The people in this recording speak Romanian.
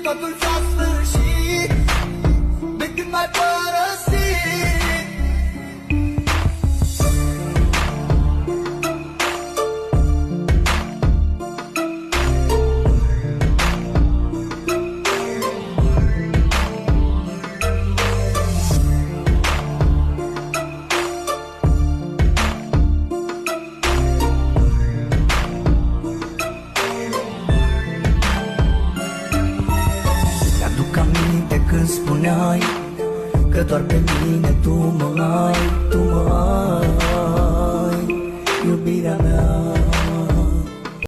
totul s-a sfârșit de când m-ai părăsit. Mi-aduc aminte când spuneai că doar pe mine tu mă ai, tu mă ai.